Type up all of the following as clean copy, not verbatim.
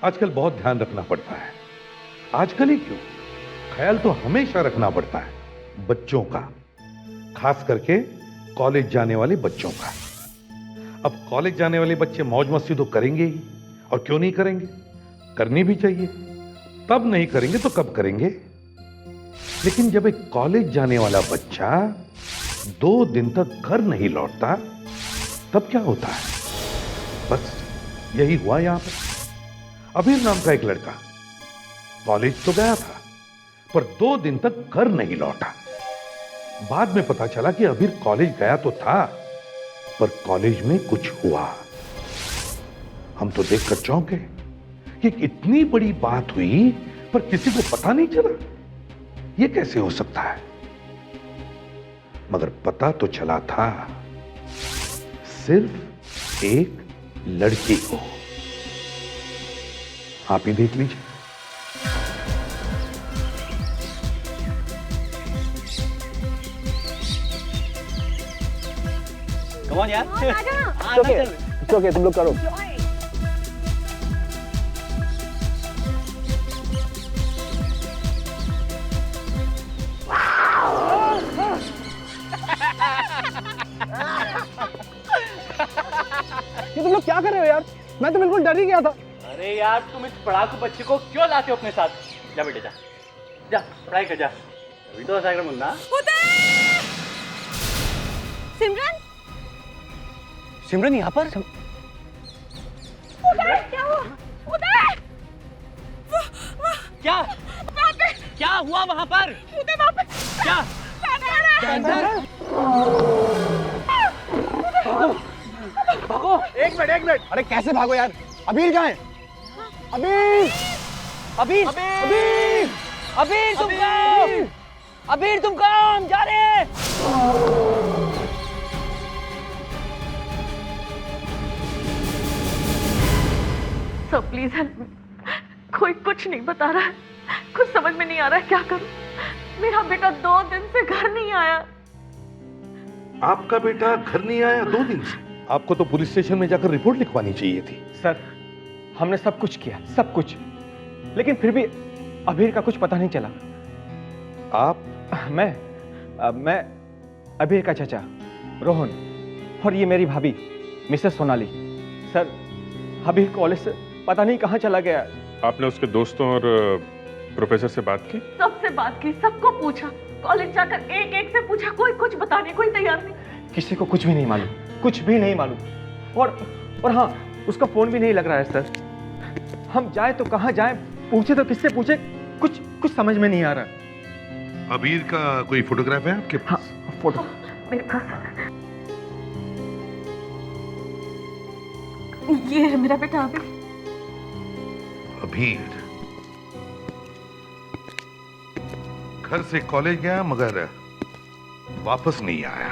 आजकल बहुत ध्यान रखना पड़ता है। आजकल ही क्यों, ख्याल तो हमेशा रखना पड़ता है बच्चों का, खास करके कॉलेज जाने वाले बच्चों का। अब कॉलेज जाने वाले बच्चे मौज मस्ती तो करेंगे ही, और क्यों नहीं करेंगे, करनी भी चाहिए। तब नहीं करेंगे तो कब करेंगे। लेकिन जब एक कॉलेज जाने वाला बच्चा 2 दिन तक घर नहीं लौटता, तब क्या होता है? बस यही हुआ यहां पर। अबीर नाम का एक लड़का कॉलेज तो गया था, पर 2 दिन तक घर नहीं लौटा। बाद में पता चला कि अबीर कॉलेज गया तो था, पर कॉलेज में कुछ हुआ। हम तो देखकर चौंके कि इतनी बड़ी बात हुई पर किसी को पता नहीं चला। यह कैसे हो सकता है? मगर पता तो चला था सिर्फ एक लड़की को। आप ही देख लीजिए। कम ऑन यार। It's okay, तुम लोग करो। ये तुम लोग क्या कर रहे हो यार? मैं तो बिल्कुल डर ही गया था। अरे यार तुम इस पढ़ाकू बच्चे को क्यों लाते हो अपने साथ? जा बेटे जा, जा पढ़ाई कर जा। अभी तो ऐसा मुन्ना। सिमरन, सिमरन यहाँ पर? उदय, क्या हुआ? उदय! क्या क्या हुआ वहाँ पर? उदय वहाँ पे क्या कैंसर है। भागो! एक मिनट। अरे कैसे भागो यार? अबीर कहाँ है? अबीर! अबीर! अबीर! अबीर तुम कहाँ? अबीर तुम कहाँ? हम जा रहे हैं। Sir please help me. कोई कुछ नहीं बता रहा है, कुछ समझ में नहीं आ रहा है, क्या करूं? मेरा बेटा 2 दिन से घर नहीं आया। आपका बेटा घर नहीं आया 2 दिन से? आपको तो पुलिस स्टेशन में जाकर रिपोर्ट लिखवानी चाहिए थी। सर, हमने सब कुछ किया, सब कुछ, लेकिन फिर भी अबीर का कुछ पता नहीं चला। आप? मैं अबीर का चाचा रोहन, और ये मेरी भाभी मिसेस सोनाली। सर, अबीर कॉलेज से पता नहीं कहाँ चला गया। आपने उसके दोस्तों और प्रोफेसर से बात की? सबसे बात की, सबको पूछा, कॉलेज जाकर एक से पूछा, कोई कुछ बताने को ही तैयार नहीं। किसी को कुछ भी नहीं मालूम, कुछ भी नहीं मालूम। और हाँ, उसका फोन भी नहीं लग रहा है सर। हम जाए तो कहाँ जाए, पूछे तो किससे पूछे, कुछ समझ में नहीं आ रहा। अबीर का कोई फोटोग्राफ है आपके पास? हाँ, फोटो मेरे पास ये है मेरा बेटा अबीर। अबीर घर से कॉलेज गया मगर वापस नहीं आया।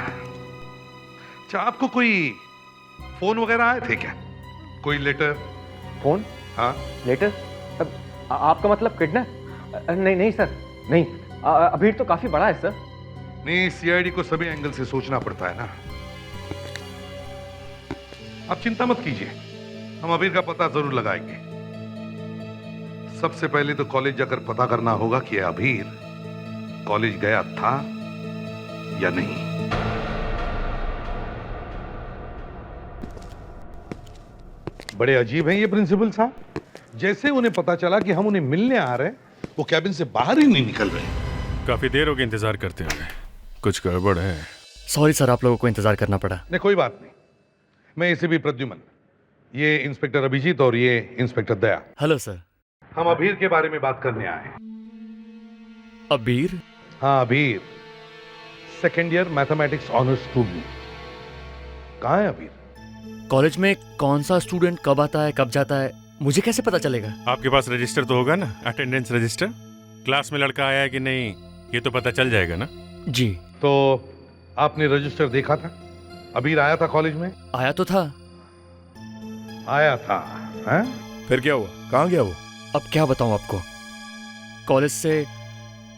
अच्छा, आपको कोई फोन वगैरह आए थे क्या? कोई लेटर? फोन? हाँ। लेटर? आपका मतलब किडनैप? नहीं सर, नहीं। अबीर तो काफी बड़ा है सर। नहीं, सीआईडी को सभी एंगल से सोचना पड़ता है ना। आप चिंता मत कीजिए, हम अबीर का पता जरूर लगाएंगे। सबसे पहले तो कॉलेज जाकर पता करना होगा कि अबीर कॉलेज गया था या नहीं। बड़े अजीब हैं ये प्रिंसिपल साहब। जैसे उन्हें पता चला कि हम उन्हें मिलने आ रहे हैं, वो कैबिन से बाहर ही नहीं निकल रहे। काफी देर हो गई इंतजार करते हुए। कुछ गड़बड़ है? सॉरी सर, आप लोगों को इंतजार करना पड़ा। नहीं, कोई बात नहीं। मैं इसे भी प्रद्युमन, ये इंस्पेक्टर अभिजीत और ये इंस्पेक्टर दया। Hello sir. हम अबीर के बारे में बात करने आए हैं। अबीर? हाँ, अबीर 2nd year mathematics honours student. कहाँ है अबीर? कॉलेज में कौन सा स्टूडेंट कब आता है कब जाता है मुझे कैसे पता चलेगा? आपके पास रजिस्टर तो होगा ना, अटेंडेंस रजिस्टर? क्लास में लड़का आया है कि नहीं ये तो पता चल जाएगा ना। जी। तो आपने रजिस्टर देखा था? अबीर आया था कॉलेज में? आया तो था। आया था, हैं? फिर क्या हुआ? कहाँ गया वो? अब क्या बताऊं आपको, कॉलेज से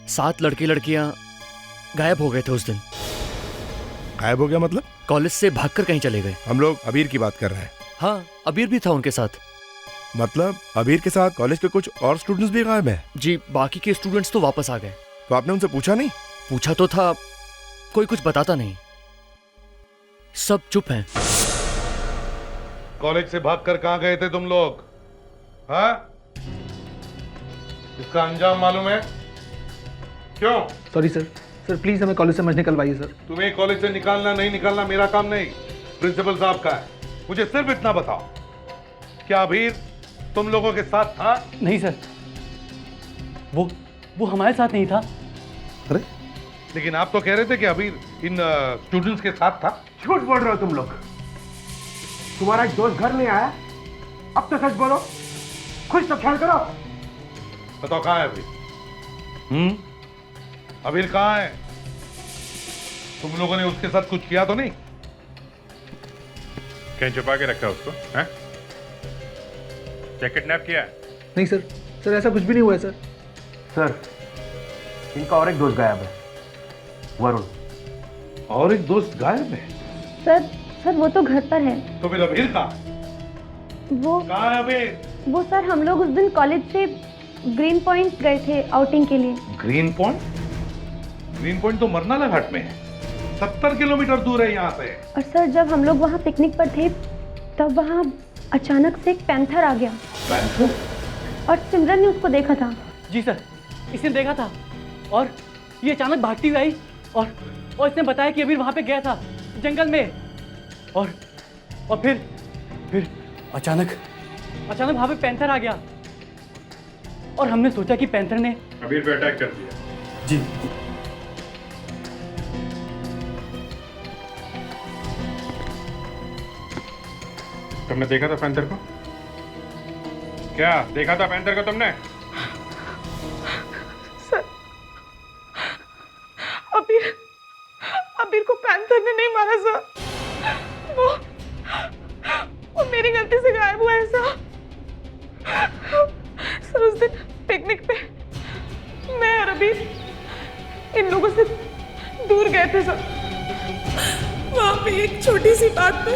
7 लड़के लड़कियां गायब हो गए थे उस दिन। गायब हो गया मतलब? कॉलेज से भागकर कहीं चले गए। हम लोग अबीर की बात कर रहे हैं। हाँ, अबीर भी था उनके साथ। मतलब अबीर के साथ कॉलेज के कुछ और स्टूडेंट्स भी गायब हैं? जी, बाकी के स्टूडेंट्स तो वापस आ गए। तो आपने उनसे पूछा नहीं? पूछा तो था, कोई कुछ बताता नहीं, सब चुप हैं। कॉलेज से भागकर कहां गए थे तुम लोग? हाँ? इसका अंजाम मालूम है? क्यों? सॉरी सर, सर प्लीज हमें कॉलेज से मत निकलवाइए सर। तुम्हें कॉलेज से निकालना नहीं निकालना मेरा काम नहीं, प्रिंसिपल साहब का है। मुझे सिर्फ इतना बताओ, क्या अबीर तुम लोगों के साथ था? नहीं सर, वो हमारे साथ नहीं था। अरे लेकिन आप तो कह रहे थे कि अबीर इन स्टूडेंट्स के साथ था। झूठ बोल रहे हो तुम लोग। तुम्हारा एक दोस्त घर नहीं आया, अब तो सच बोलो, खुद तो ख्याल करो। बताओ कहां है अबीर? अबीर कहां है? तुम लोगों ने उसके साथ कुछ किया तो नहीं? कहीं छुपा के रखा उसको, हैं? क्या किडनैप किया? नहीं सर, सर ऐसा कुछ भी नहीं हुआ है सर। सर, इनका और एक दोस्त गायब है, वरुण। और एक दोस्त गायब है? सर वो तो घर पर है। तो फिर अबीर कहां है? वो कहां है अबीर? वो सर हम लोग उस दिन कॉलेज से ग्रीन पॉइंट गए थे आउटिंग के लिए। Green point? ग्रीन पॉइंट तो मरनाला घाट में है, 70 किलोमीटर दूर है यहाँ से। और सर जब हम लोग वहाँ पिकनिक पर थे तब वहाँ अचानक से एक पैंथर आ गया। पैंथर? और सिमरन ने उसको देखा था। जी सर, इसने देखा था और ये अचानक भागती हुई आई और इसने बताया कि अबीर वहाँ पे गया था जंगल में और फिर अचानक वहाँ पे पैंथर आ गया और हमने सोचा कि पैंथर ने अबीर पे अटैक कर दिया। जी। तुमने देखा था पैंथर को? क्या देखा था पैंथर को तुमने? सर, अबीर को पैंथर ने नहीं मारा सर। वो मेरी गलती से गायब हुआ है सर। सर उस दिन पिकनिक पे मैं और अबीर इन लोगों से दूर गए थे सर। वहाँ पे एक छोटी सी बात पे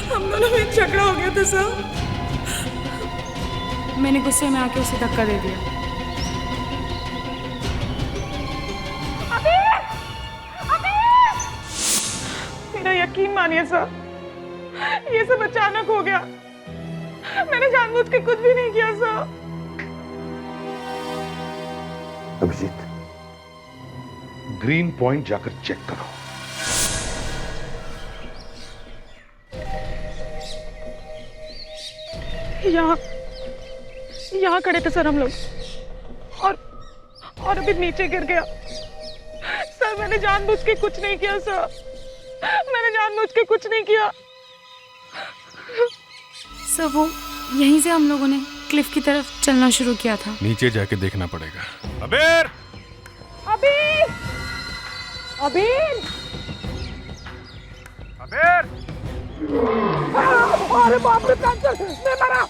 हम दोनों में झगड़ा हो गया था सर। मैंने गुस्से में आके उसे धक्का दे दिया। मेरा यकीन मानिए सर, ये सब अचानक हो गया। मैंने जानबूझ के कुछ भी नहीं किया सर। अभिजीत, ग्रीन पॉइंट जाकर चेक करो। यहाँ खड़े थे सर हम लोग और अभी नीचे गिर गया। सर मैंने जानबूझ के कुछ नहीं किया सर, मैंने जानबूझ के कुछ नहीं किया। सर वो यहीं से हम लोगों ने क्लिफ की तरफ चलना शुरू किया था। नीचे जाके देखना पड़ेगा। अबीर! अबीर! अबीर! अबीर! अरे बाप रे, पैंथर मैं मरा।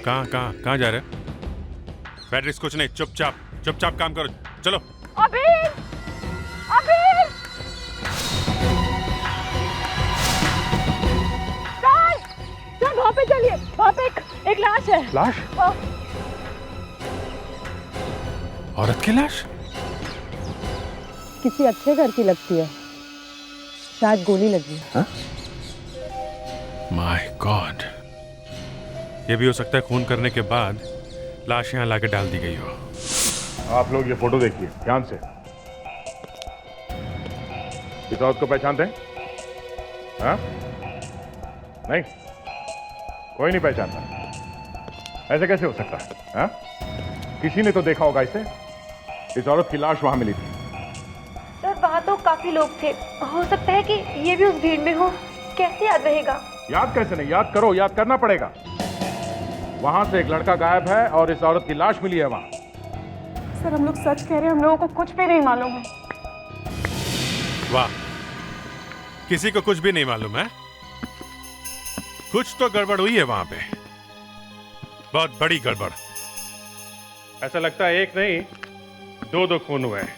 कहाँ जा रहे? बैटरीज कुछ नहीं, चुपचाप काम करो, चलो। अबीर! अबीर! सर वहाँ पे चलिए, वहाँ पे एक लाश है। लाश? औरत की लाश? किसी अच्छे घर की लगती है, शायद गोली लगी है। माय गॉड, ये भी हो सकता है खून करने के बाद लाश यहाँ लाके डाल दी गई हो। आप लोग ये फोटो देखिए ध्यान से। इस औरत को पहचानते हैं? हाँ? नहीं, कोई नहीं पहचानता। ऐसे कैसे हो सकता है? हाँ? किसी ने तो देखा होगा इसे। इस औरत की लाश वहां मिली थी। सर वहाँ तो काफी लोग थे, हो सकता है कि ये भी उस भीड़ में हो। कैसे याद रहेगा? याद कैसे नहीं, याद करो, याद करना पड़ेगा। वहां से एक लड़का गायब है और इस औरत की लाश मिली है वहां। सर हम लोग सच कह रहे हैं, हम लोगों को कुछ भी नहीं मालूम है। वाह, किसी को कुछ भी नहीं मालूम है? कुछ तो गड़बड़ हुई है वहां पे, बहुत बड़ी गड़बड़। ऐसा लगता है एक नहीं दो खून हुए हैं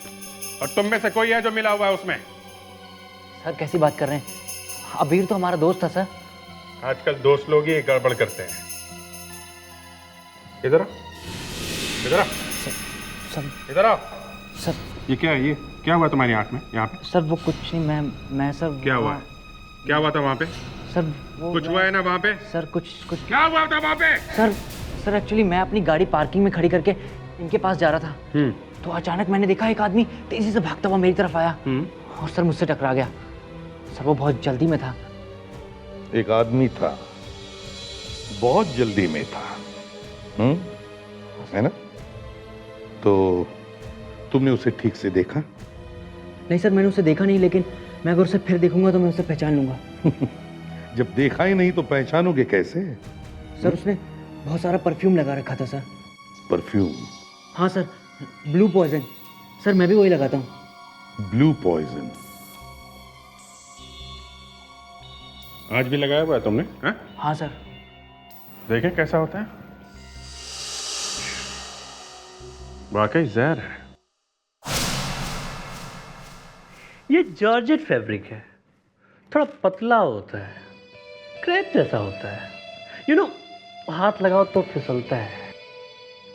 और तुम में से कोई है जो मिला हुआ है उसमें। सर कैसी बात कर रहे हैं? अबीर तो हमारा दोस्त था सर। आजकल दोस्त लोग ही गड़बड़ करते हैं। इधर आ, इधर आ, सर इधर आ। सर ये क्या है? ये क्या हुआ तुम्हारी आंख में यहाँ पे? सर वो कुछ नहीं, मैं सर क्या हुआ? क्या हुआ था वहाँ पे? सर वो कुछ हुआ है ना वहाँ पे? सर कुछ क्या हुआ था वहाँ पे? सर एक्चुअली मैं अपनी गाड़ी पार्किंग में खड़ी करके इनके पास जा रहा था, तो अचानक मैंने देखा एक आदमी तेजी से भागता हुआ मेरी तरफ आया और सर मुझसे टकरा गया। सर वो बहुत जल्दी में था। एक आदमी था, बहुत जल्दी में था, है ना? तो तुमने उसे ठीक से देखा? नहीं सर, मैंने उसे देखा नहीं, लेकिन मैं अगर उसे फिर देखूंगा तो मैं उसे पहचान लूंगा। जब देखा ही नहीं तो पहचानोगे कैसे? सर उसने बहुत सारा परफ्यूम लगा रखा था सर। परफ्यूम? हाँ सर, ब्लू पॉइजन। सर मैं भी वही लगाता हूँ। Blue poison? आज भी लगाया हुआ है तुमने? हाँ सर। देखें कैसा होता है। वाकई जहर है। ये जॉर्जेट फैब्रिक है, थोड़ा पतला होता है, क्रेप जैसा होता है, हाथ लगाओ तो फिसलता है।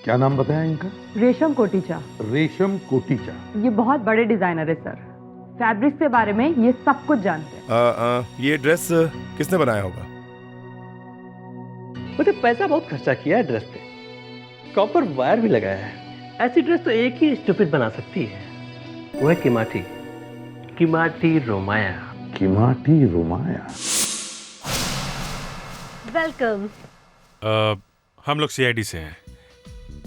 क्या नाम बताया इनका? रेशम कोटीचा। रेशम कोटीचा। ये बहुत बड़े डिजाइनर है सर, फैब्रिक के बारे में ये सब कुछ जानते हैं। ये ड्रेस किसने बनाया होगा? मुझे पैसा बहुत खर्चा किया है ड्रेस पे, कॉपर वायर भी लगाया है। ऐसी ड्रेस तो एक ही स्टूपिड बना सकती है, वो है किमाटी। किमाटी रोमाया। किमाटी रोमाया। वेलकम। हम लोग सीआईडी से हैं।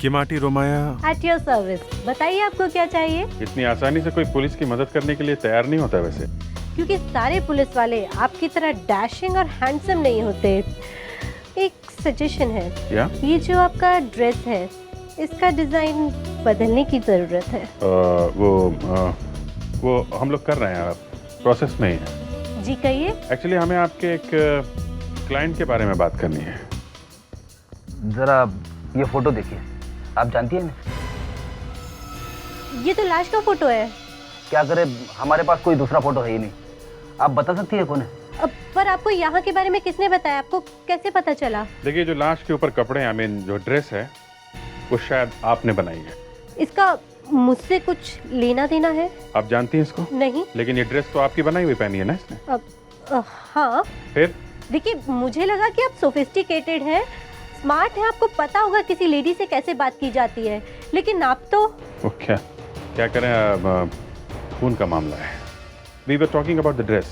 किमाटी रोमाया एट योर सर्विस। बताइए आपको क्या चाहिए? इतनी आसानी से कोई पुलिस की मदद करने के लिए तैयार नहीं होता वैसे। क्योंकि सारे पुलिस वाले आपकी तरह डैशिंग और हैंडसम नहीं होते। एक सजेशन है, क्या? ये जो आपका ड्रेस है इसका डिजाइन बदलने की जरूरत है। वो हम लोग कर रहे हैं, प्रोसेस में ही है। जी कहिए। एक्चुअली हमें आपके एक क्लाइंट के बारे में बात करनी है। जरा ये फोटो देखिए, आप जानती हैं ना? ये तो लाश का फोटो है। क्या करे, हमारे पास कोई दूसरा फोटो है ही नहीं। आप बता सकती है कौन है? पर आपको यहाँ के बारे में किसने बताया? आपको कैसे पता चला? देखिए, जो लाश के ऊपर कपड़े, आई मीन जो ड्रेस है, वो शायद आपने बनाई है। इसका मुझसे कुछ लेना देना है? आप जानती हैं इसको? नहीं। लेकिन ये ड्रेस तो आपकी बनाई हुई पहनी है ना इसने? हाँ। फिर? देखिए, मुझे लगा कि आप सोफिस्टिकेटेड हैं, स्मार्ट हैं, आपको पता होगा किसी लेडी से कैसे बात की जाती है, लेकिन आप तो वो क्या करें, खून का मामला है। We were talking about the dress.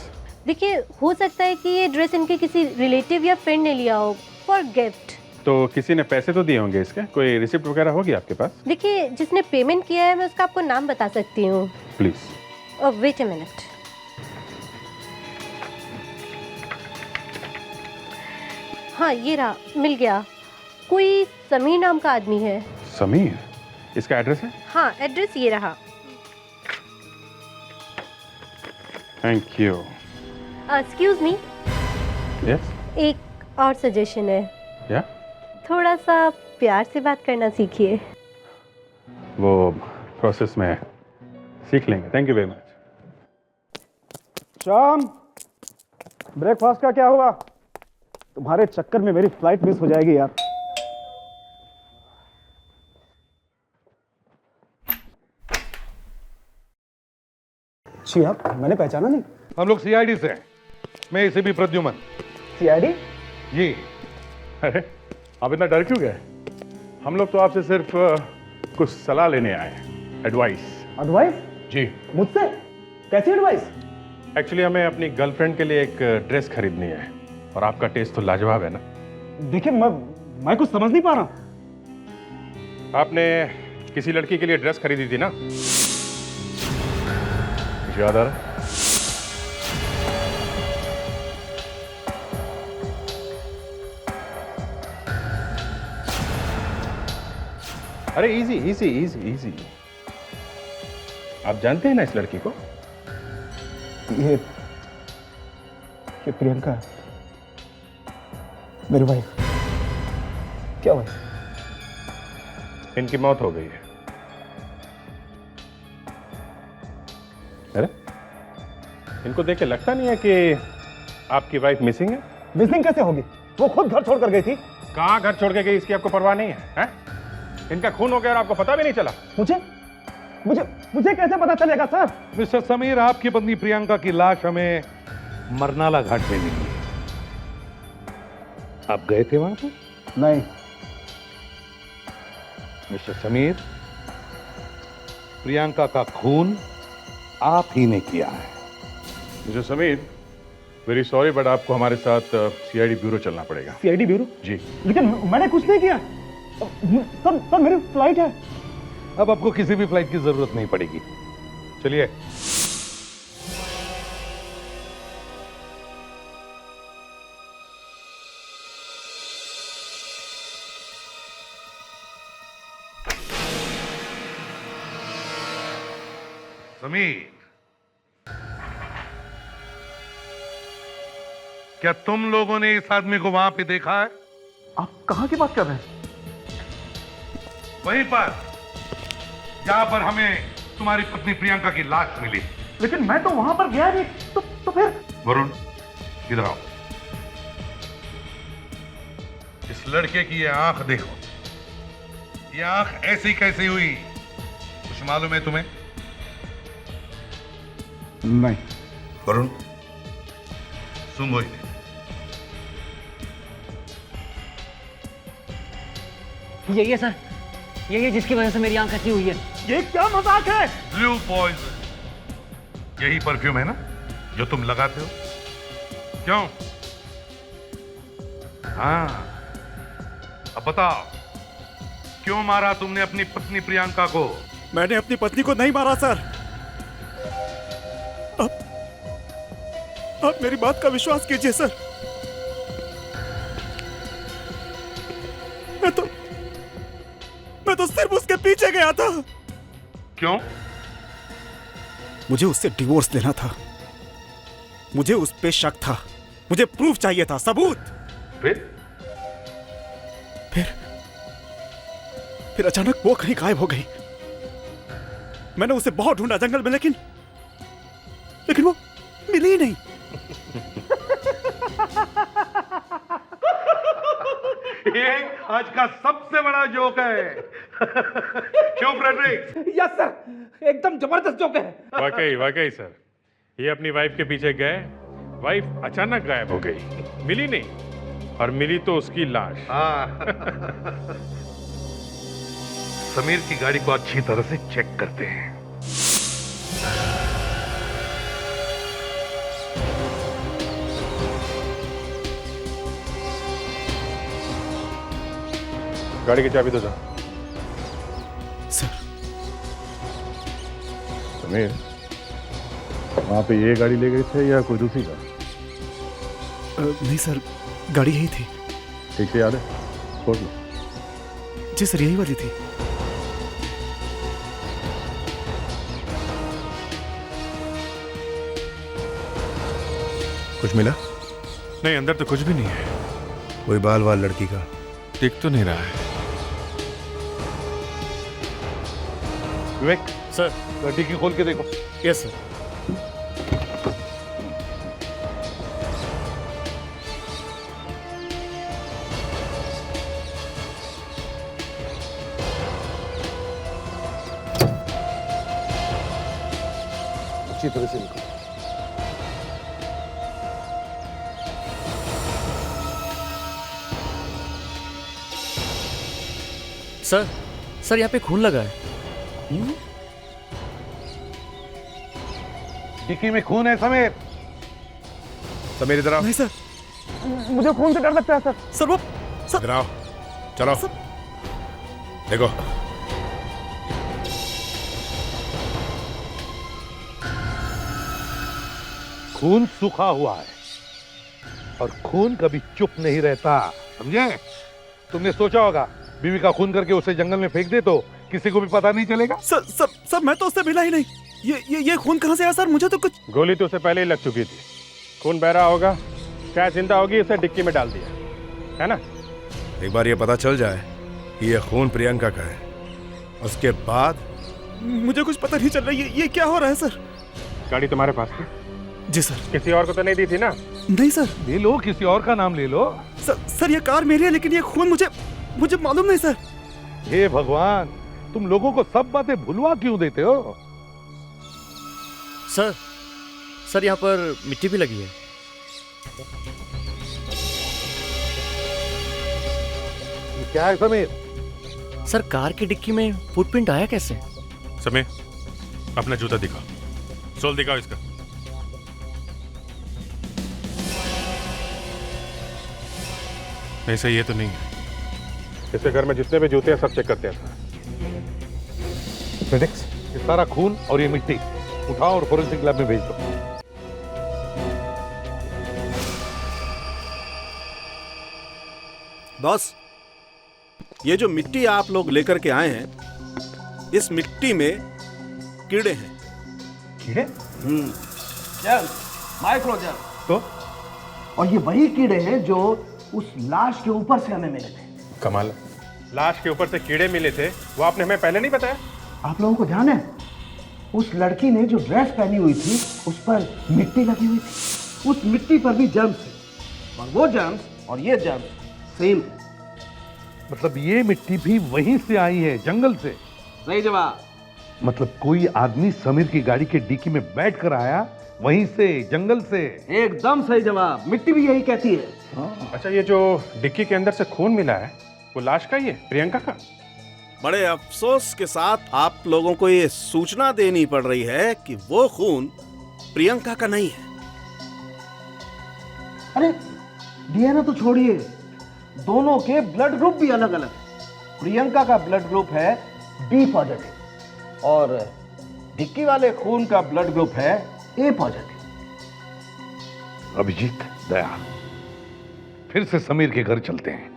देखिए, हो सकता है कि ये ड्रेस इनके किसी रिलेटिव या फ्रेंड ने लिया हो फॉर गिफ्ट। तो किसी ने पैसे तो दिए होंगे इसके? कोई रिसिप्ट वगैरह होगी आपके पास? देखिए, जिसने पेमेंट किया है मैं उसका आपको नाम बता सकती हूँ। प्लीज। Wait a minute. हाँ, ये रहा, मिल गया। कोई समीर नाम का आदमी है। समीर? इसका एड्रेस है? हाँ, एड्रेस ये रहा। Thank you. Excuse me. Yes. एक और सजेशन है। क्या? थोड़ा सा प्यार से बात करना सीखिए। वो प्रोसेस में सीख लेंगे। Thank you very much. शाम, ब्रेकफास्ट का क्या हुआ? तुम्हारे चक्कर में मेरी फ्लाइट मिस हो जाएगी यार। जी आप, मैंने पहचाना नहीं। हम लोग सीआईडी से हैं। मैं इसे भी प्रद्युमन। सीआईडी? जी। अरे आप इतना डर क्यों गए? हम लोग तो आपसे सिर्फ कुछ सलाह लेने आए हैं। एडवाइस। एडवाइस? जी। मुझसे? कैसी एडवाइस? एक्चुअली हमें अपनी गर्लफ्रेंड के लिए एक ड्रेस खरीदनी है, और आपका टेस्ट तो लाजवाब है ना। देखिए, मैं कुछ समझ नहीं पा रहा। आपने किसी लड़की के लिए ड्रेस खरीदी थी ना? याद आ रहा? अरे इजी इजी इजी इजी। आप जानते हैं ना इस लड़की को? ये प्रियंका है, मेरी वाइफ। क्या हुआ? इनकी मौत हो गई है। अरे इनको देख के लगता नहीं है कि आपकी वाइफ मिसिंग है? मिसिंग कैसे होगी? वो खुद घर छोड़ कर गई थी। कहाँ घर छोड़ के गई इसकी आपको परवाह नहीं है, हैं? इनका खून हो गया और आपको पता भी नहीं चला। मुझे मुझे मुझे कैसे पता चलेगा सर? मिस्टर समीर, आपकी पत्नी प्रियंका की लाश हमें मरनाला घाट पे मिली। आप गए थे वहां पर? नहीं। मिस्टर समीर, प्रियंका का खून आप ही ने किया है। Mister Sameer, very sorry but आपको हमारे साथ सीआईडी ब्यूरो चलना पड़ेगा। CID bureau? जी। लेकिन मैंने कुछ नहीं किया। सर मेरी फ्लाइट है। अब आपको किसी भी फ्लाइट की जरूरत नहीं पड़ेगी। चलिए। समीर, क्या तुम लोगों ने इस आदमी को वहां पे देखा है? आप कहां की बात कर रहे हैं? वहीं पर जहां पर हमें तुम्हारी पत्नी प्रियंका की लाश मिली। लेकिन मैं तो वहां पर गया नहीं। तो फिर? वरुण, इधर आओ। इस लड़के की ये आंख देखो। ये आंख ऐसी कैसी हुई, कुछ मालूम है तुम्हें? नहीं। वरुण, सुनो इन्हें। यही है सर, यही है जिसकी वजह से मेरी आंख ऐसी हुई है। ये क्या मजाक है? ब्लू पॉइजन, यही परफ्यूम है ना जो तुम लगाते हो? क्यों? हाँ, अब बताओ, क्यों मारा तुमने अपनी पत्नी प्रियंका को? मैंने अपनी पत्नी को नहीं मारा सर। आप मेरी बात का विश्वास कीजिए सर। मैं तो सिर्फ उसके पीछे गया था। क्यों? मुझे उससे डिवोर्स लेना था। मुझे उस पे शक था। मुझे प्रूफ चाहिए था, सबूत। फिर अचानक वो कहीं गायब हो गई। मैंने उसे बहुत ढूंढा जंगल में, लेकिन वो मिली ही नहीं। ये आज का सबसे बड़ा जोक है। क्यों फ्रेडरिक? यस सर, एकदम जबरदस्त जोक है। वाकई सर, ये अपनी वाइफ के पीछे गए, वाइफ अचानक गायब हो गई, मिली नहीं, और मिली तो उसकी लाश। समीर की गाड़ी को अच्छी तरह से चेक करते हैं। गाड़ी की चाबी दो जा। सर। समीर, वहां पे ये गाड़ी ले गए थे या कोई दूसरी गाड़ी? नहीं सर, गाड़ी यही थी। ठीक से याद है? खोल लो। जी सर, यही वाली थी। कुछ मिला? नहीं, अंदर तो कुछ भी नहीं है। कोई बाल वाल लड़की का दिख तो नहीं रहा है। विवेक सर, गाड़ी की खोल के देखो। Yes sir. अच्छी तरह से निकलो। सर यहाँ पे खून लगा है। डिक्की में खून है समीर। समीर इधर आओ। नहीं सर, मुझे खून से डर लगता है सर। सर वो इधर आओ, चलो। देखो, खून सूखा हुआ है और खून कभी चुप नहीं रहता, समझे? तुमने सोचा होगा बीवी का खून करके उसे जंगल में फेंक दे तो किसी को भी पता नहीं चलेगा। सर मैं तो उससे मिला ही नहीं। ये खून कहां से आया सर? मुझे तो कुछ। गोली तो उसे पहले ही लग चुकी थी। खून बह रहा होगा, क्या चिंता होगी, उसे डिक्की में डाल दिया है ना? एक बार ये पता चल जाए कि ये खून प्रियंका का है, उसके बाद मुझे कुछ पता नहीं चल रहा। ये क्या हो रहा है सर? गाड़ी तुम्हारे पास थी? जी सर। किसी और को तो नहीं दी थी ना? नहीं सर। ले लो, किसी और का नाम ले लो। सर ये कार मेरी है, लेकिन ये खून मुझे मालूम नहीं सर। हे भगवान, तुम लोगों को सब बातें भुलवा क्यों देते हो? सर यहाँ पर मिट्टी भी लगी है। ये क्या है समीर? सर कार की डिक्की में फुटप्रिंट आया कैसे? समीर, अपना जूता दिखाओ, सोल दिखाओ इसका। नहीं सही ये तो नहीं है। इसके घर में जितने भी जूते हैं सब चेक करते हैं सर। फेडेक्स, ये सारा खून और ये मिट्टी उठाओ और फोरेंसिक लैब में भेज दो। बॉस, ये जो मिट्टी आप लोग लेकर के आए हैं, इस मिट्टी में कीड़े हैं। कीड़े? Micro germ. तो और ये वही कीड़े हैं जो उस लाश के ऊपर से हमें मिले थे। कमाल, लाश के ऊपर से कीड़े मिले थे, वो आपने हमें पहले नहीं बताया? आप लोगों को ध्यान है, उस लड़की ने जो ड्रेस पहनी हुई थी उस पर मिट्टी लगी हुई थी, उस मिट्टी पर भी जर्म्स थे, और वो जर्म्स और ये जर्म्स सेम। मतलब ये मिट्टी भी वहीं से आई है, जंगल से? सही जवाब। मतलब कोई आदमी समीर की गाड़ी के डिक्की में बैठ कर आया, वहीं से, जंगल से? एकदम सही जवाब, मिट्टी भी यही कहती है। अच्छा, ये जो डिक्की के अंदर से खून मिला है वो लाश का ही है, प्रियंका का? बड़े अफसोस के साथ आप लोगों को ये सूचना देनी पड़ रही है कि वो खून प्रियंका का नहीं है। अरे डीएनए तो छोड़िए, दोनों के ब्लड ग्रुप भी अलग अलग है। प्रियंका का ब्लड ग्रुप है बी पॉजिटिव और डिक्की वाले खून का ब्लड ग्रुप है ए पॉजिटिव। अभिजीत, दया, फिर से समीर के घर चलते हैं।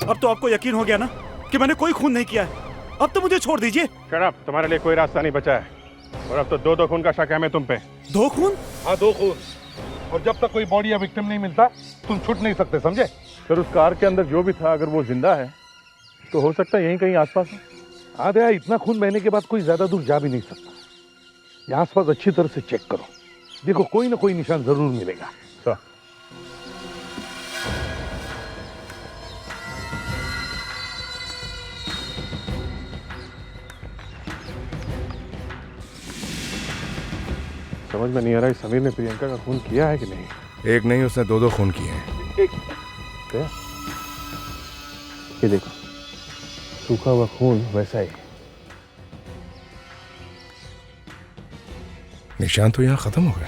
अब तो आपको यकीन हो गया ना कि मैंने कोई खून नहीं किया है। अब तो मुझे छोड़ दीजिए। शट अप, तुम्हारे लिए कोई रास्ता नहीं बचा है, और अब तो दो खून का शक है हमें तुम पे। 2 खून? हाँ, 2 खून। और जब तक कोई बॉडी या विक्टिम नहीं मिलता तुम छूट नहीं सकते, समझे? सर उस कार के अंदर जो भी था, अगर वो जिंदा है तो हो सकता है यहीं कहीं आसपास हो। हाँ दया, इतना खून बहने के बाद कोई ज्यादा दूर जा भी नहीं सकता। यहाँ आसपास अच्छी तरह से चेक करो, देखो कोई ना कोई निशान जरूर मिलेगा। सर समझ में नहीं आ रहा है समीर ने प्रियंका का खून किया है कि नहीं। एक नहीं, उसने 2 खून किए हैं। ये देखो, सूखा हुआ खून वैसा ही। निशान तो यहाँ खत्म हो गया।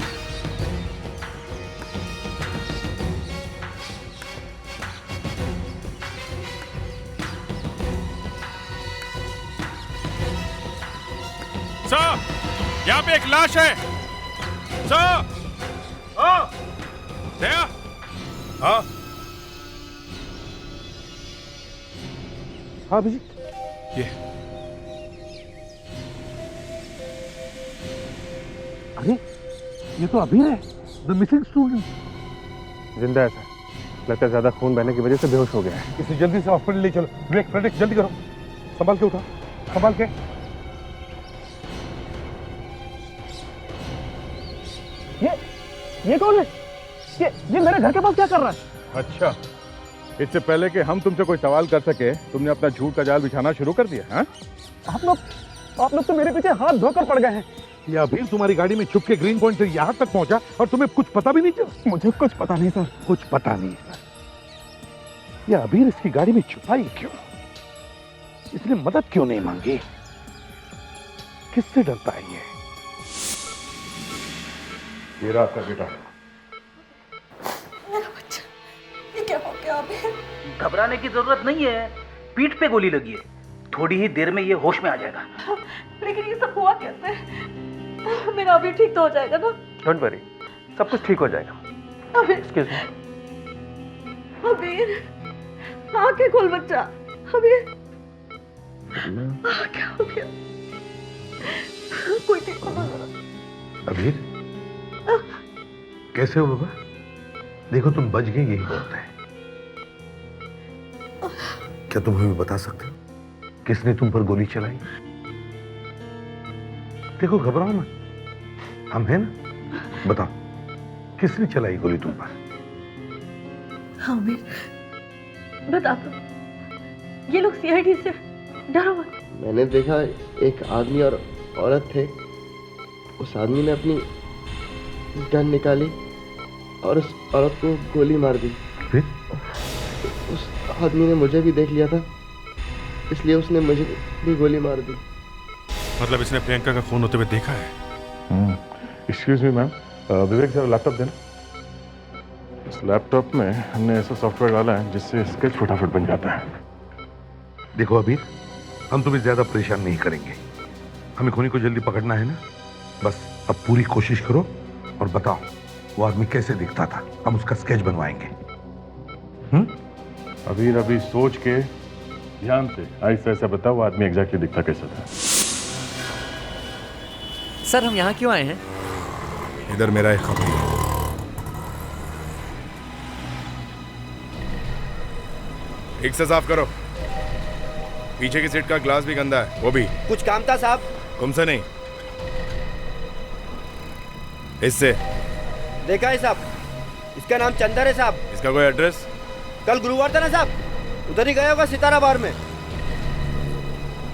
सर, यहाँ पे एक लाश है। सर, दया। हाँ अभिजीत, ये अरे ये तो अभी है, द मिसिंग स्टूडेंट। जिंदा है सर, लगता है ज्यादा खून बहने की वजह से बेहोश हो गया है। इसे जल्दी से हॉस्पिटल ले चलो। ब्रेक, फ्रेडेक्स जल्दी करो, संभाल के उठा, संभाल के। ये कौन है? ये मेरे घर के पास क्या कर रहा है? अच्छा, इससे पहले कि हम तुमसे कोई सवाल कर सके तुमने अपना झूठ का जाल बिछाना शुरू कर दिया। हाँ? आप लोग तो मेरे पीछे हाथ धोकर पड़ गए हैं। ये अभी तुम्हारी गाड़ी में छुप के ग्रीन पॉइंट से यहाँ तक पहुंचा और तुम्हें कुछ पता भी नहीं चला? मुझे कुछ पता नहीं सर। कुछ पता नहीं सर। ये अभी इसकी गाड़ी में छुपाई क्यों? इसने मदद क्यों नहीं मांगी? किससे डरता है ये? रहा आपका बेटा। मेरा बच्चा, ये क्या हो गया अभी? घबराने की जरूरत नहीं है, पीठ पे गोली लगी है, थोड़ी ही देर में ये होश में आ जाएगा। लेकिन ये सब हुआ कैसे? मेरा अभी ठीक तो हो जाएगा ना? डोंट वरी, सब कुछ ठीक हो जाएगा। अबीर, एक्सक्यूज मी। अबीर, आंखें खोल बच्चा। अबीर, क्या हो गया? कोई देखो ना जरा। अबीर, कैसे हो बाबा? देखो तुम बच गए, यही बहुत है। क्या तुम हमें बता सकते हो किसने तुम पर गोली चलाई? देखो घबराओ ना, हम हैं ना। बताओ किसने चलाई गोली तुम पर? हाँ आमिर, बता दो, ये लोग सीआईडी से डरो मत। मैंने देखा एक आदमी और औरत थे। उस आदमी ने अपनी गन निकाली और उस औरत को गोली मार दी। फिर? उस आदमी ने मुझे भी देख लिया था, इसलिए उसने मुझे भी गोली मार दी। मतलब इसने प्रियंका का खून होते हुए देखा है? एक्सक्यूज मी मैम, विवेक जरा लैपटॉप देना। इस लैपटॉप में हमने ऐसा सॉफ्टवेयर डाला है जिससे स्केच फटाफट बन जाता है। देखो अबीर, हम तुम्हें ज्यादा परेशान नहीं करेंगे। हमें खूनी को जल्दी पकड़ना है ना। बस अब पूरी कोशिश करो और बताओ वो आदमी कैसे दिखता था, हम उसका स्केच बनवाएंगे। अबीर अभी सोच के ध्यान से ऐसा ऐसा बताओ वो आदमी एग्जैक्टली दिखता कैसा था। सर हम यहाँ क्यों आए हैं? इधर मेरा एक खबर है। ठीक से साफ करो, पीछे की सीट का ग्लास भी गंदा है। वो भी कुछ काम था साहब? तुमसे नहीं, इससे। देखा है साहब, इसका नाम चंदर है साहब। इसका कोई एड्रेस? कल गुरुवार था ना साहब, उधर ही गया होगा सितारा बार में।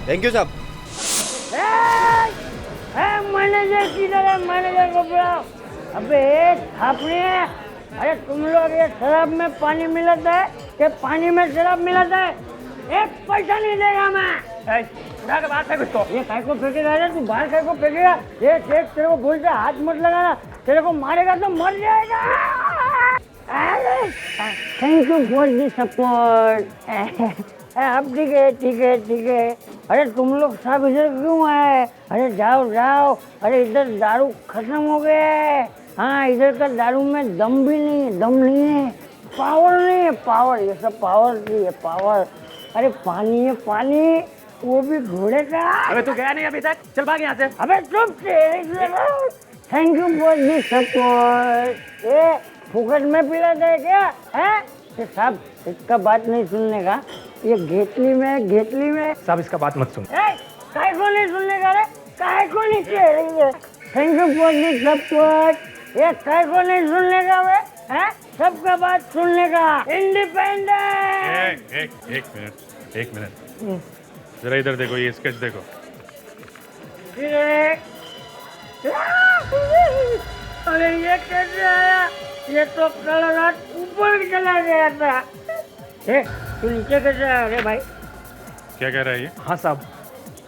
थैंक यू साहब। मैनेजर किधर है? मैनेजर को बुलाओ। अबे थापड़ी है, अरे तुम लोग ये शराब में पानी मिलाता है कि पानी में शराब मिलाता है? एक पैसा नहीं देगा मैं। उठा के बाहर फेंक उसको। ये काय को फेंकेगा रे तू? बाहर काय को फेंकेगा? ये देख, तेरे को बोलते हाथ मत लगाना, तेरे को मारेगा तो मर जाएगा। Thank you for the support. अब ठीक है ठीक है ठीक है। अरे तुम लोग सब इधर क्यों आए? अरे जाओ जाओ, अरे इधर दारू खत्म हो गया है। हाँ, इधर का दारू में दम भी नहीं है, दम नहीं है, पावर नहीं है, पावर। ये सब पावर की है, पावर। अरे पानी है पानी, वो भी घोड़े का। अबे तू गया नहीं अभी तक? चल भाग यहाँ से। अबे चुप से। Thank you for the support. ये फुकट में पिलाते है क्या है? साहब इसका बात नहीं सुनने का, ये घेतली में। साहब इसका बात मत सुन। काय को नहीं सुनने का रे? काय को नहीं चाहिए? Thank you for the support. ये काय को नहीं सुनने का वे? हैं? सबका बात सुनने का। इंडिपेंडेंट। एक मिनट जरा इधर देखो, ये स्केच देखो। अरे ये कैसे आया? ये तो कल रात ऊपर चला गया था। तू नीचे कैसे आया रे भाई? क्या कह रहा है ये? हाँ साहब,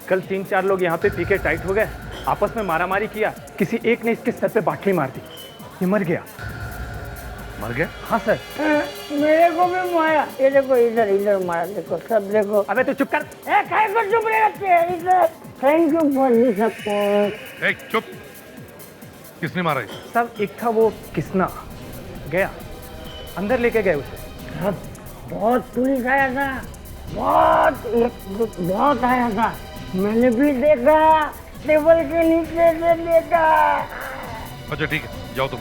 कल 3-4 लोग यहाँ पे पी के टाइट हो गए, आपस में मारामारी किया, किसी एक ने इसके सर पे बाटली मार दी, ये मर गया। मर गया? हाँ सर। मेरे को भी मारा। ये देखो इधर मारा, देखो सब देखो। अबे तू चुप कर। काय को चुप रहेगा? Thank you for the support. चुप। किसने मारा? सब एक था वो किसना, गया अंदर लेके गए उसे। बहुत पुलिस आया था, बहुत आया था। मैंने भी देखा, टेबल के नीचे से देखा। अच्छा ठीक है, जाओ तुम।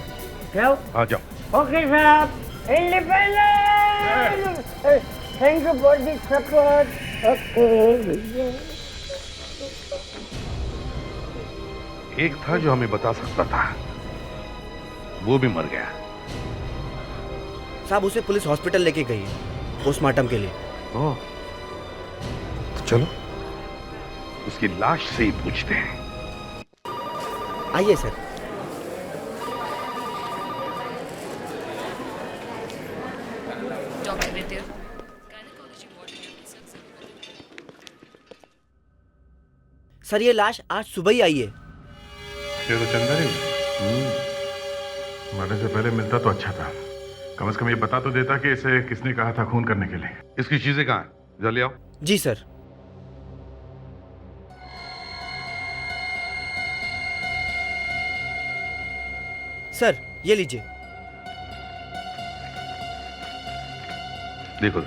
जाओ? हाँ जाओ। ओके साहब, independent. Thank you for the support. Okay. एक था जो हमें बता सकता था, वो भी मर गया। साहब उसे पुलिस हॉस्पिटल लेके गई है पोस्टमार्टम के लिए। ओह, तो चलो उसकी लाश से ही पूछते हैं। आइए सर। सर ये लाश आज सुबह ही आई है। ये तो चंदर ही मरने से पहले मिलता तो अच्छा था, कम से कम ये बता तो देता कि इसे किसने कहा था खून करने के लिए। इसकी चीजें कहाँ हैं? जल्दी आओ। जी सर। सर ये लीजिए। देखो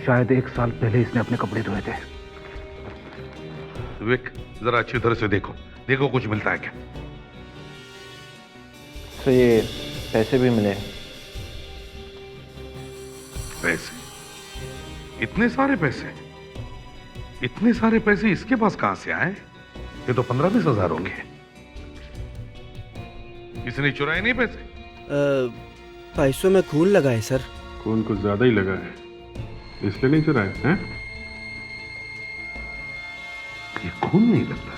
शायद 1 साल पहले इसने अपने कपड़े धोए थे। विवेक जरा अच्छी तरह से देखो, देखो कुछ मिलता है क्या। तो ये पैसे भी मिले? पैसे? इतने सारे पैसे? इतने सारे पैसे इसके पास कहां से आए? ये तो 15-20 हजार होंगे। इसने चुराए नहीं पैसे? पैसों में खून लगा है सर। खून कुछ ज्यादा ही लगा है, इसलिए नहीं चुराए हैं? ये खून नहीं लगता।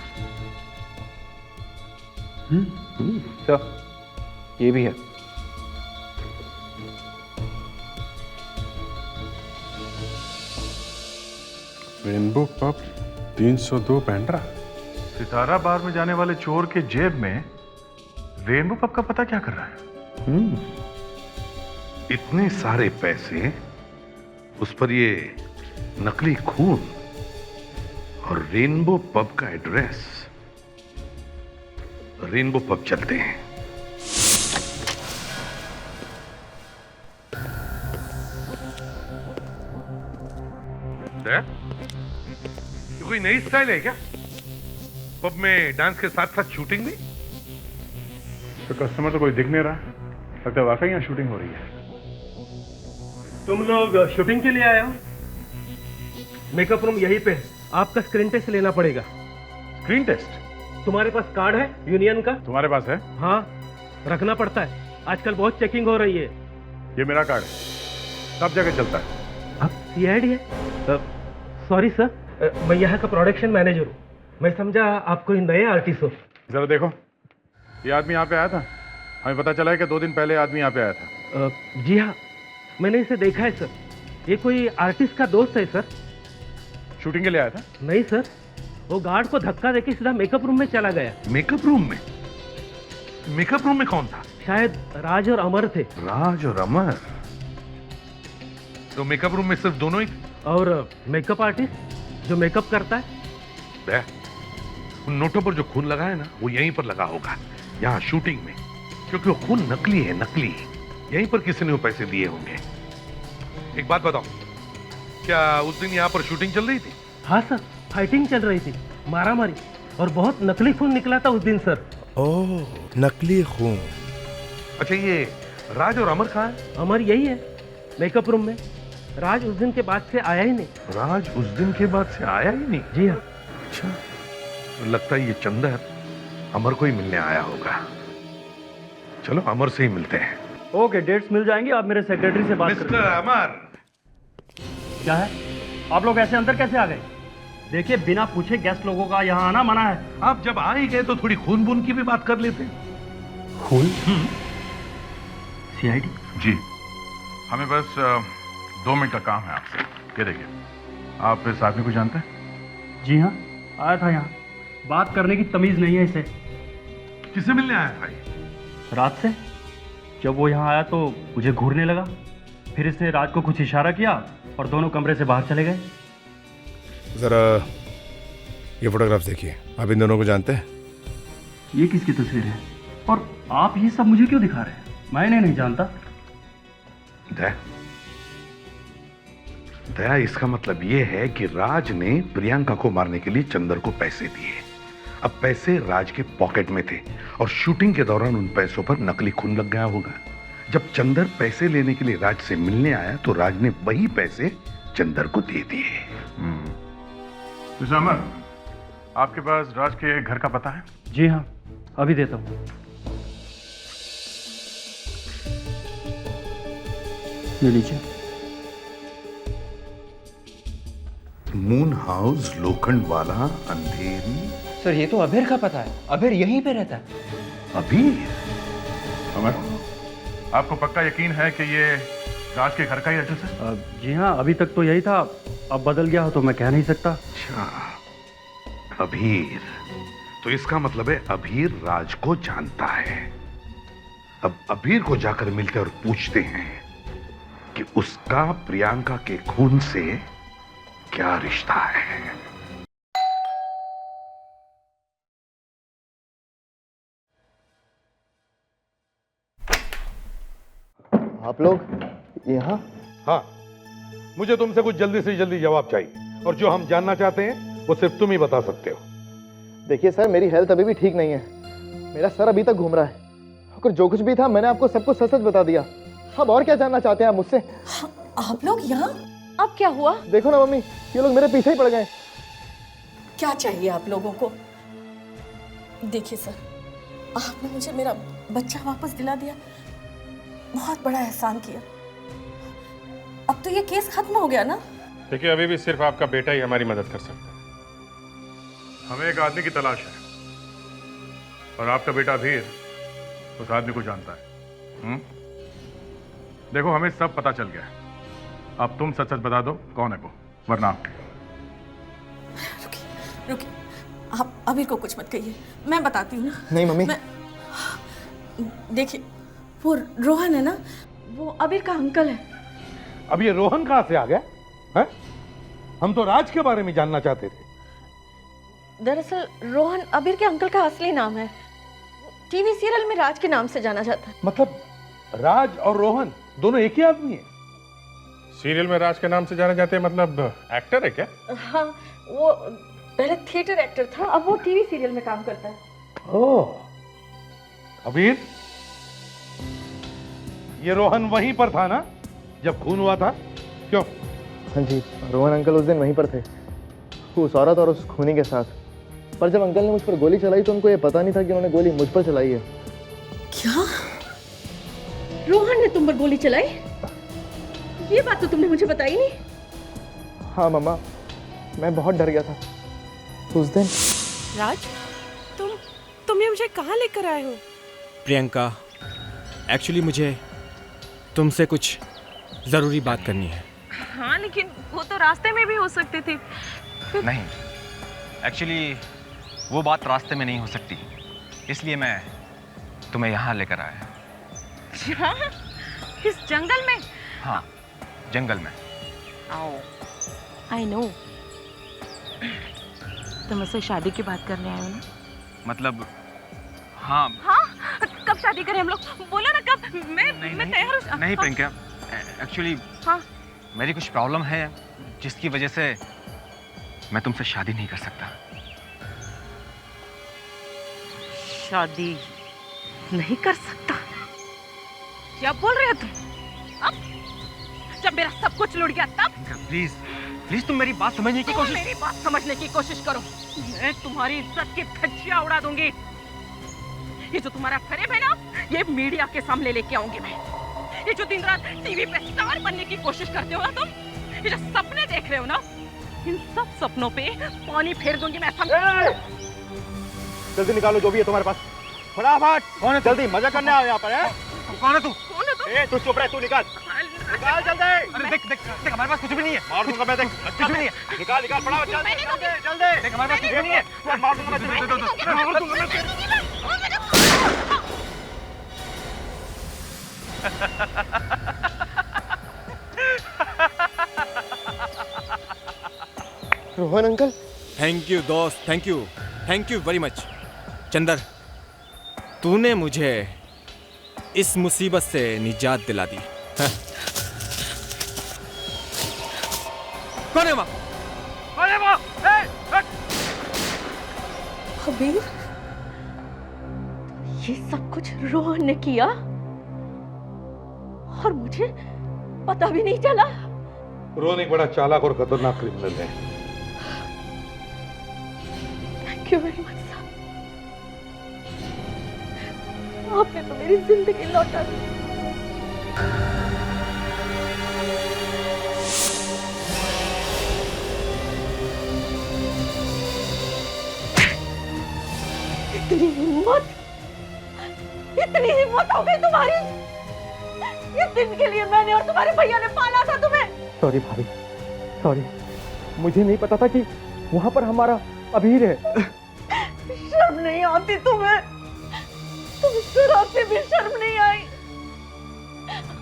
सर ये भी है। Rainbow pub 302 Pendra. Sitara bar में जाने वाले चोर के जेब में रेनबो पब का पता क्या कर रहा है? इतने सारे पैसे, उस पर ये नकली खून और रेनबो पब का एड्रेस। रेनबो पब चलते हैं। ये कोई नई स्टाइल है क्या? पब में डांस के साथ साथ शूटिंग भी? तो कस्टमर तो कोई दिख नहीं रहा, लगता है वाकई यहाँ शूटिंग हो रही है। तुम लोग शूटिंग के लिए आए हो? मेकअप रूम यहीं पे है। आपका स्क्रीन टेस्ट लेना पड़ेगा। Screen test? तुम्हारे पास कार्ड है यूनियन का? तुम्हारे पास है? हाँ, रखना पड़ता है, आजकल बहुत चेकिंग हो रही है। ये मेरा कार्ड है, सब जगह चलता है। आप सीआईडी है? सॉरी सर, मैं यहाँ का प्रोडक्शन मैनेजर हूँ। मैं समझा आप कोई नए आर्टिस्ट हो। जरा देखो, ये आदमी यहाँ पे आया था। हमें पता चला है कि 2 दिन पहले आदमी यहाँ पे आया था। जी हाँ, मैंने इसे देखा है सर। ये कोई आर्टिस्ट का दोस्त है सर। शूटिंग के लिए आया था? नहीं सर, वो गार्ड को धक्का देके सीधा मेकअप रूम में चला गया। मेकअप रूम में? मेकअप रूम में कौन था? शायद राज और अमर थे। राज और अमर? तो मेकअप रूम में सिर्फ दोनों ही? और मेकअप आर्टिस्ट जो मेकअप करता है। उन नोटों पर जो खून लगा है ना, वो यहीं पर लगा होगा, यहाँ शूटिंग में। क्योंकि वो खून नकली है, नकली। यहीं पर किसी ने वो पैसे दिए होंगे। एक बात बताओ, क्या उस दिन यहाँ पर शूटिंग चल रही थी? हाँ सर, फाइटिंग चल रही थी, मारामारी, और बहुत नकली खून निकला था उस दिन सर। ओह, नकली खून। अच्छा, ये राज और अमर कहाँ है? अमर यही है, मेकअप रूम में। राज उस दिन के बाद से आया ही नहीं। राज उस दिन के बाद से आया ही नहीं? जी हाँ। अच्छा, लगता है ये चंदर अमर को ही मिलने आया होगा। चलो अमर से ही मिलते हैं। ओके, डेट्स मिल जाएंगी। आप मेरे सेक्रेटरी से बात करें। मिस्टर अमर। क्या है? आप लोग ऐसे अंदर कैसे आ गए? देखिए, बिना पूछे गेस्ट लोगों का यहाँ आना मना है। आप जब आ ही गए तो थोड़ी खून बून की भी बात कर लेते। खून? सीआईडी? जी, हमें बस 2 मिनट का काम है आपसे। ये देखिए, आप इस आदमी को जानते हैं? जी हाँ, आया था यहाँ। बात करने की तमीज नहीं है इसे। किसे मिलने आया था ये? रात से जब वो यहाँ आया तो मुझे घूरने लगा, फिर इसने राज को कुछ इशारा किया और दोनों कमरे से बाहर चले गए। जरा ये फोटोग्राफ्स देखिए, आप इन दोनों को जानते हैं? ये किसकी तस्वीर है? और आप ये सब मुझे क्यों दिखा रहे हैं? मैं इन्हें नहीं जानता। दया, इसका मतलब ये है कि राज ने प्रियंका को मारने के लिए चंदर को पैसे दिए। अब पैसे राज के पॉकेट में थे और शूटिंग के दौरान उन पैसों पर नकली खून लग गया होगा। जब चंदर पैसे लेने के लिए राज से मिलने आया तो राज ने वही पैसे चंदर को दे दिए। मिस्टर अमर, आपके पास राज के घर का पता है? जी हाँ, अभी देता हूँ। ले लीजिए। मून हाउस, लोखंड वाला, अंधेरी। सर, ये तो अभीर का पता है। अभीर यहीं पे रहता है। अभीर? अमर, आपको पक्का यकीन है कि ये राज के घर का ही एड्रेस है? जी हाँ, अभी तक तो यही था, अब बदल गया हो तो मैं कह नहीं सकता। अच्छा, अभीर। तो इसका मतलब है अभीर राज को जानता है। अब अभीर को जाकर मिलते और पूछते हैं कि उसका प्रियंका के खून से क्या रिश्ता है। आप लोग यहाँ? हाँ, मुझे तुमसे कुछ जल्दी से जल्दी जवाब चाहिए, और जो हम जानना चाहते हैं वो सिर्फ तुम ही बता सकते हो। देखिए सर, मेरी हेल्थ अभी भी ठीक नहीं है। मेरा सर अभी तक घूम रहा है। आखिर जो कुछ भी था मैंने आपको सब कुछ सच सच बता दिया। अब और क्या जानना चाहते हैं आप मुझसे? आप लोग यहाँ? अब क्या हुआ? देखो ना मम्मी, ये लोग मेरे पीछे ही पड़ गए। क्या चाहिए आप लोगों को? देखिए सर, आपने मुझे मेरा बच्चा वापस दिला दिया, बहुत बड़ा एहसान किया। अब तो ये केस खत्म हो गया ना? देखिए, अभी भी सिर्फ आपका बेटा ही हमारी मदद कर सकता है। हमें एक आदमी की तलाश है और आपका बेटा वीर उस आदमी को जानता है। देखो, हमें सब पता चल गया है। अब तुम सच सच बता दो कौन है वो, वरना रुकिए, आप अभी को कुछ मत कहिए, मैं बताती हूँ ना। नहीं मम्मी। देखिए, वो रोहन है ना, वो अबीर का अंकल है। अब ये रोहन कहाँ से आ गया है? हम तो राज के बारे में जानना चाहते थे। दरअसल रोहन अबीर के अंकल का असली नाम है। टीवी सीरियल में राज के नाम से जाना जाता है। मतलब राज और रोहन दोनों एक ही आदमी है? सीरियल में राज के नाम से जाने जाते हैं, मतलब एक्टर है क्या? हाँ, वो पहले थिएटर एक्टर था, अब वो टीवी सीरियल में काम करता है। ओह, अबीर, ये रोहन वहीं पर था ना जब खून हुआ था? क्यों? हाँ जी, रोहन अंकल उस दिन वहीं पर थे, उस औरत और उस खूनी के साथ। पर जब अंकल ने मुझ पर गोली चलाई तो उनको ये पता नहीं था कि उन्होंने गोली मुझ पर चलाई है। क्या? रोहन ने तुम पर गोली चलाई? ये बात तो तुमने मुझे बताई नहीं। हाँ मम्मा, मैं बहुत डर गया था उस दिन। राज, तुम ये मुझे कहाँ लेकर आए हो? प्रियंका, एक्चुअली मुझे तुमसे कुछ जरूरी बात करनी है। हाँ, लेकिन वो तो रास्ते में भी हो सकती थी। नहीं, एक्चुअली वो बात रास्ते में नहीं हो सकती, इसलिए मैं तुम्हें यहाँ लेकर आया। यहाँ? इस जंगल में? हाँ, जंगल में। I know. तुम मुझसे शादी की बात करने आए हो ना? मतलब हाँ। हाँ? कब शादी करें हम लोग? बोलो ना कब। मैं तैयार हूँ। नहीं प्रियंका, एक्चुअली हाँ, मेरी कुछ प्रॉब्लम है जिसकी वजह से मैं तुमसे शादी नहीं कर सकता। शादी नहीं कर सकता? क्या बोल रहे हो तुम? अब जब मेरा सब कुछ लुट गया तब? प्लीज प्लीज तुम मेरी बात समझने की कोशिश। मेरी बात समझने की कोशिश करो, मैं तुम्हारी इज्जत की धज्जियां उड़ा दूंगी। ये जो तुम्हारा फरेब है ना, ये मीडिया के सामने लेके आऊंगी मैं। ये जो दिन रात टीवी पे स्टार बनने की कोशिश करते हो ना तुम, ये जो सपने देख रहे हो ना, इन सब सपनों पे पानी फेर दूंगी मैं। जल्दी निकालो जो भी है तुम्हारे पास, फटाफट। कौन है? जल्दी, मजा करने आओ यहाँ पर है? कौन है तू? कौन है तू? तू चुप रह, तू निकाल निकाल जल्दी। अरे देख देख देख, हमारे पास कुछ भी नहीं है। मार दूंगा मैं, देख कुछ भी नहीं है। निकाल निकाल फटाफट, जल्दी जल्दी। देख हमारे पास कुछ भी नहीं है, मार दूंगा मैं, मार दूंगा मैं। रोहन अंकल। थैंक यू दोस्त, thank you very much. Chandar, तूने मुझे इस मुसीबत से निजात दिला दी। कौन है वहाँ? कौन है वहाँ? अबीर, ये सब कुछ रोहन ने किया और मुझे पता भी नहीं चला। रोहन एक बड़ा चालाक और खतरनाक क्रिमिनल है। थैंक यू वेरी मच साहब, आपने तो मेरी जिंदगी लौटा दी। इतनी हिम्मत हो गई तुम्हारी? इस दिन के लिए मैंने और तुम्हारे भैया ने पाला था तुम्हें। सॉरी भाभी, सॉरी, मुझे नहीं पता था कि वहां पर हमारा अबीर है। शर्म नहीं आती तुम्हें? तुम जरा से भी शर्म नहीं आई?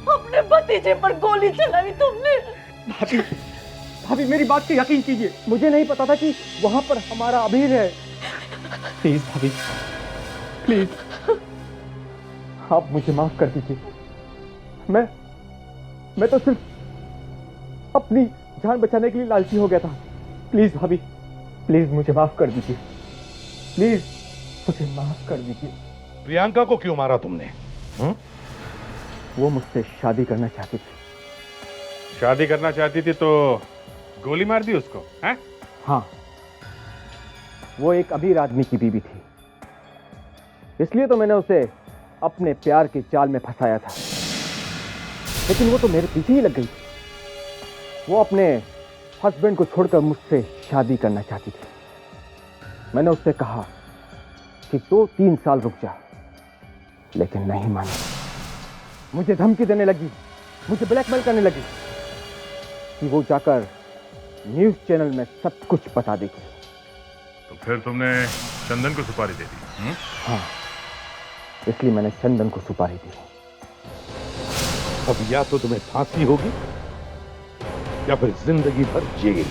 अपने भतीजे पर गोली चलाई तुमने। भाभी, भाभी मेरी बात पे यकीन कीजिए, मुझे नहीं पता था कि वहां पर हमारा अबीर है। प्लीज भाभी, प्लीज आप मुझे माफ कर दीजिए। मैं तो सिर्फ अपनी जान बचाने के लिए लालची हो गया था। प्लीज भाभी, प्लीज मुझे माफ कर दीजिए, प्लीज मुझे माफ कर दीजिए। प्रियंका को क्यों मारा तुमने? वो मुझसे शादी करना चाहती थी। शादी करना चाहती थी तो गोली मार दी उसको, हैं? हाँ, वो एक अमीर आदमी की बीवी थी, इसलिए तो मैंने उसे अपने प्यार के जाल में फंसाया था। लेकिन वो तो मेरे पीछे ही लग गई थी। वो अपने हस्बैंड को छोड़कर मुझसे शादी करना चाहती थी। मैंने उससे कहा कि 2-3 साल रुक जा, लेकिन नहीं मानी। मुझे धमकी देने लगी, मुझे ब्लैकमेल करने लगी कि वो जाकर न्यूज़ चैनल में सब कुछ बता देगी। तो फिर तुमने चंदन को सुपारी दे दी? हाँ, इसलिए मैंने चंदन को सुपारी दी। अब या तो तुम्हें फांसी होगी या फिर जिंदगी भर जेल।